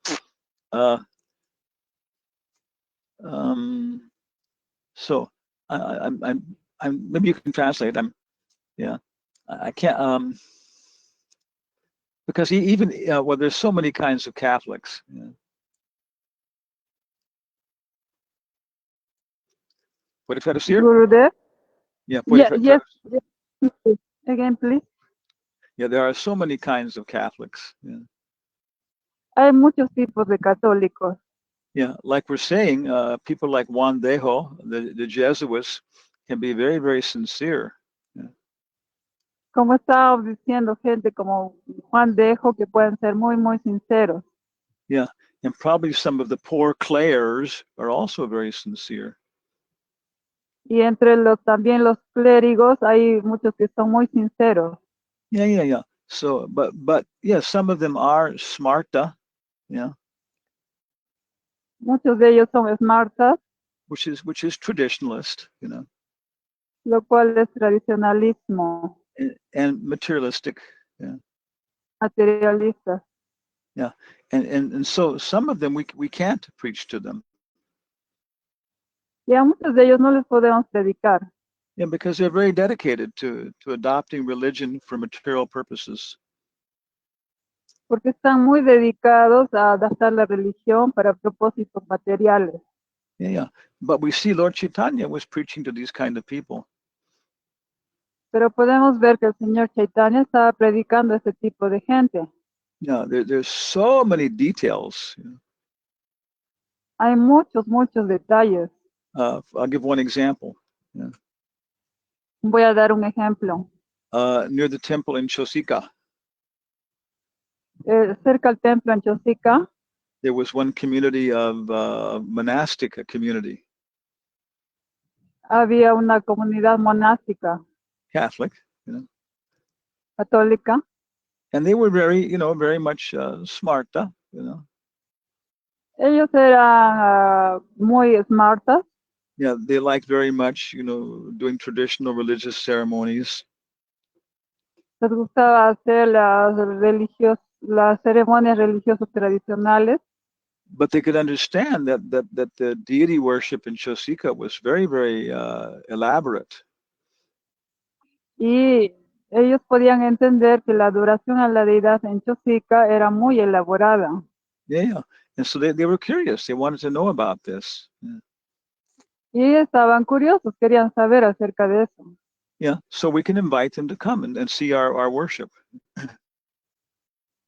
So I'm maybe you can translate. I can't because even well, there's so many kinds of Catholics. Yeah. Puede traducir? Gurudev? Yeah, Yes. Again, please. Yeah, there are so many kinds of Catholics. Yeah. Hay muchos tipos de católicos. Yeah, like we're saying, people like Juan Dejo, the Jesuits, can be very, very sincere. Yeah. Como estábamos diciendo, gente como Juan Dejo que pueden ser muy, muy sinceros. Yeah, and probably some of the poor clerics are also very sincere. Y entre también los clérigos hay muchos que son muy sinceros. Yeah. So, but yeah, some of them are smarta. Yeah. Muchos de ellos son smartas, Which is traditionalist, lo cual es tradicionalismo, and materialistic. Yeah. materialistas. Yeah, and so some of them we can't preach to them. Y a muchos de ellos no les podemos predicar. Yeah, because they're very dedicated to adopting religion for material purposes. Porque están muy dedicados a adaptar la religión para propósitos materiales. Yeah. But we see Lord Chaitanya was preaching to these kind of people. Pero podemos ver que el Señor Chaitanya estaba predicando a este tipo de gente. Yeah, there's so many details. Hay muchos detalles. I'll give one example. Yeah. Voy a dar un ejemplo. Near the temple in Chosika, Cerca al templo en Chosica, there was one community of monastic community, había una comunidad monástica Catholic, católica, and they were very, very much smart, Ellos eran muy smartas. Yeah, they liked very much, doing traditional religious ceremonies. Les gustaba hacer las ceremonias religiosas tradicionales. But they could understand that the deity worship in Chosika was very, very elaborate. Y ellos podían entender que la adoración a la deidad en Chosica era muy elaborada. Yeah. And so they were curious. They wanted to know about this. Yeah. Y ellos estaban curiosos, querían saber acerca de eso. Yeah. So we can invite them to come and see our worship.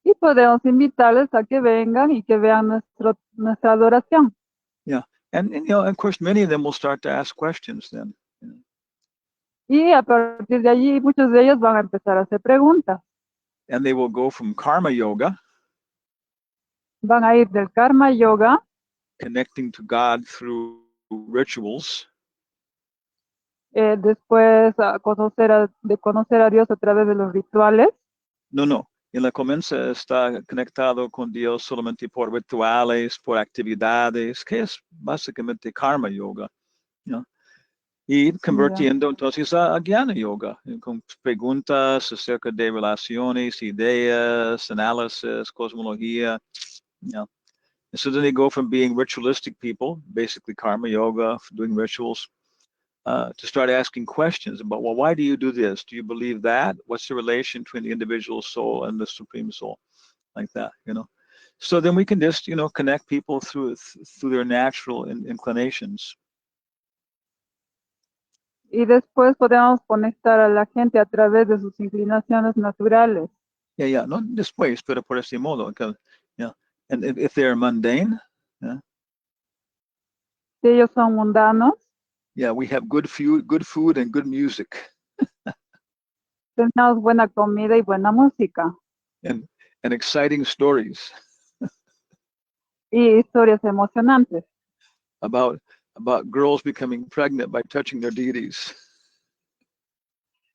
Y podemos invitarles a que vengan y que vean nuestra adoración. Yeah. And of course, many of them will start to ask questions then. Y a partir de allí, muchos de ellos van a empezar a hacer preguntas. And they will go from karma yoga, Van a ir del karma yoga, connecting to God through rituals, después de conocer a Dios a través de los rituales. No. En la comienza está conectado con Dios solamente por rituales, por actividades, que es básicamente karma yoga. Y convirtiendo entonces a Jnana Yoga, con preguntas acerca de relaciones, ideas, análisis, cosmología. And so then they go from being ritualistic people, basically karma yoga, doing rituals, to start asking questions about, well, why do you do this? Do you believe that? What's the relation between the individual soul and the supreme soul? Like that, So then we can just, connect people through their natural inclinations. Y después podemos conectar a la gente a través de sus inclinaciones naturales. Yeah, no después, pero por ese modo. Yeah. And if they're mundane, Si ellos son mundanos, yeah, we have good food and good music, tenemos buena comida y buena música and exciting stories y historias emocionantes about girls becoming pregnant by touching their deities.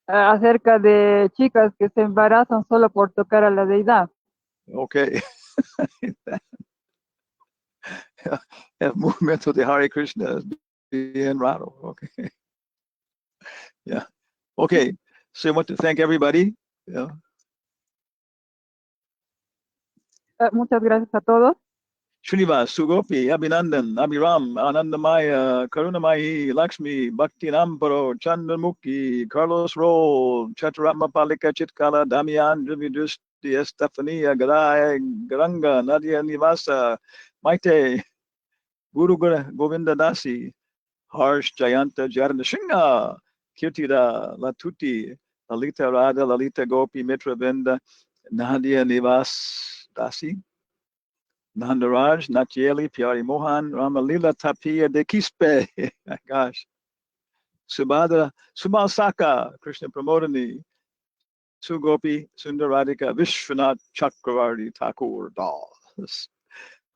acerca de chicas que se embarazan solo por tocar a la deidad. Okay. El movimiento de Hare Krishna es bien raro. Okay. Yeah. Okay. So I want to thank everybody. Yeah. Muchas gracias a todos. Srinivas, Sugopi, Abhinandan, Abhiram, Anandamaya, Karunamayi, Lakshmi, Bhakti Namparo, Chandramukhi, Carlos Roll, Chaturama Palika Chitkala, Damian, Drividusti, Estefania, Garai, Garanga, Nadia Nivasa, Maite, Guru Govinda Dasi, Harsh, Jayanta, Jaranashinga, Kirtida, Latuti, Lalita Radha, Lalita Gopi, Mitra Vinda, Nadia Nivas Dasi, Nandaraj, Natyeli, Pyari Mohan, Ramalila Tapia de Kispe, gosh, Subhadra, Sumalsaka, Krishna Pramodani, Sugopi, Sundaradika, Vishwanath Chakravarti Thakur Das.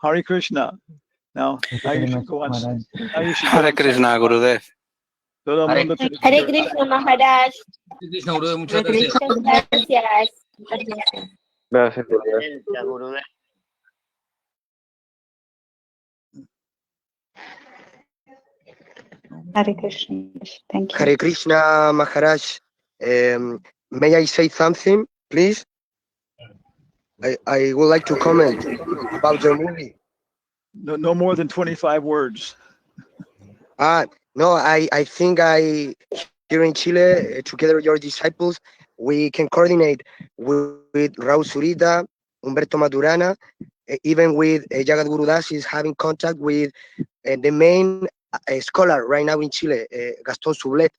Hare Krishna. Now, Thank you now you very should much, go on. Maharaj. Now you should go Hare on. Krishna, Gurudev. Todo el Hare mundo tiene que Hare ser- Krishna Maharaj. Krishna, Gurudev, muchas Hare gracias. Krishna, gracias. Gracias. Gracias, Gurudev. Gurudev. Hare Krishna. Thank you. Hare Krishna Maharaj. May I say something, please? I would like to comment about your movie. no more than 25 words. No, I think here in Chile, together with your disciples, we can coordinate with Raul Zurita, Humberto Maturana, even with Jagat Gurudas is having contact with the main scholar right now in Chile, Gaston Sublet.